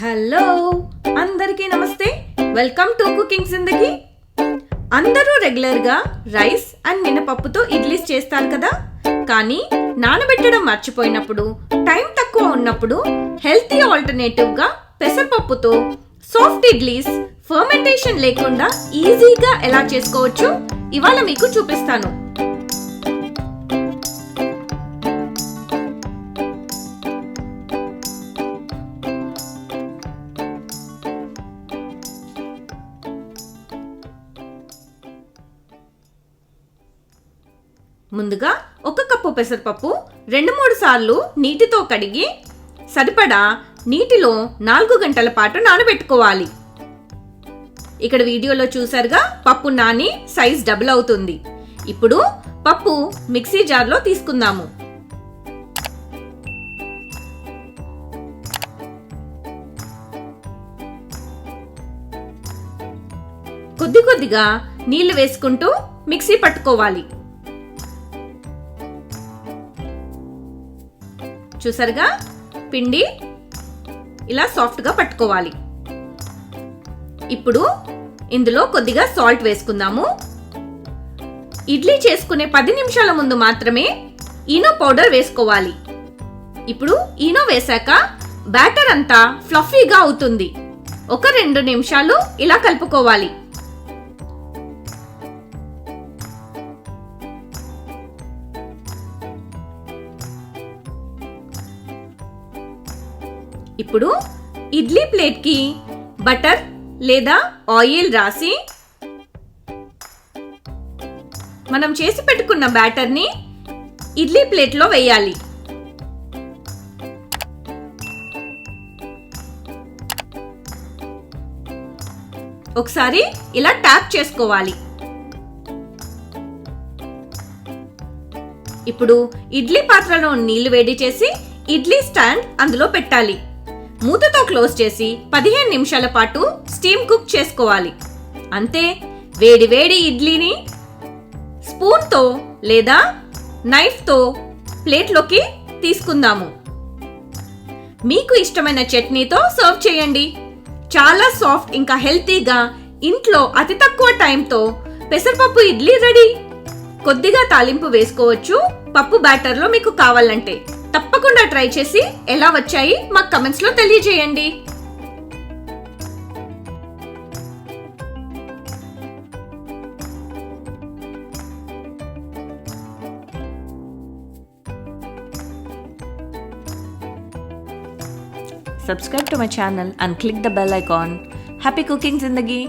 Hello అందరికీ నమస్తే. Welcome to cooking జిందగీ. అందరూ రెగ్యులర్గా రైస్ అండ్ మినపప్పుతో ఇడ్లీస్ చేస్తారు కదా. కానీ నానబెట్టడం మర్చిపోయినప్పుడు, టైం తక్కువ ఉన్నప్పుడు హెల్తీ ఆల్టర్నేటివ్గా పెసరపప్పుతో సాఫ్ట్ ఇడ్లీస్ ఫర్మెంటేషన్ లేకుండా ఈజీగా ఎలా చేసుకోవచ్చు ఇవాళ మీకు చూపిస్తాను. ముందుగా 1 కప్పు పెసరపప్పు 2-3 సార్లు నీటితో కడిగి సరిపడా నీటిలో 4 గంటల పాటు నానబెట్టుకోవాలి. ఇక్కడ వీడియోలో చూసారుగా పప్పు నాని సైజ్ డబుల్ అవుతుంది. ఇప్పుడు పప్పు మిక్సీ జార్లో తీసుకుందాము. కొద్ది కొద్దిగా నీళ్లు వేసుకుంటూ మిక్సీ పట్టుకోవాలి. చూసారుగా పిండి ఇలా సాఫ్ట్గా పట్టుకోవాలి. ఇప్పుడు ఇందులో కొద్దిగా సాల్ట్ వేసుకుందాము. ఇడ్లీ చేసుకునే 10 నిమిషాల ముందు మాత్రమే ఈనో పౌడర్ వేసుకోవాలి. ఇప్పుడు ఈనో వేశాక బ్యాటర్ అంతా ఫ్లఫీగా అవుతుంది. 1-2 నిమిషాలు ఇలా కలుపుకోవాలి. ఇప్పుడు ఇడ్లీ ప్లేట్కి బటర్ లేదా ఆయిల్ రాసి మనం చేసి పెట్టుకున్న బ్యాటర్ని ఇడ్లీ ప్లేట్లో వేయాలి. ఒకసారి ఇలా ట్యాప్ చేసుకోవాలి. ఇప్పుడు ఇడ్లీ పాత్రలో నీళ్లు వేడి చేసి ఇడ్లీ స్టాండ్ అందులో పెట్టాలి. మూతతో క్లోజ్ చేసి 15 నిమిషాల పాటు స్టీమ్ కుక్ చేసుకోవాలి. అంతే, వేడి వేడి ఇడ్లీని స్పూన్తో లేదా నైఫ్తో ప్లేట్లోకి తీసుకుందాము. మీకు ఇష్టమైన చట్నీతో సర్వ్ చేయండి. చాలా సాఫ్ట్ ఇంకా హెల్తీగా ఇంట్లో అతి తక్కువ టైంతో పెసరపప్పు ఇడ్లీ రెడీ. కొద్దిగా తాలింపు వేసుకోవచ్చు పప్పు బ్యాటర్లో మీకు కావాలంటే. తప్పకుండా ట్రై చేసి ఎలా వచ్చాయి మాకు కమెంట్స్ లో తెలియజేయండి. Subscribe to my channel and click the bell icon. Happy cooking Zindagi!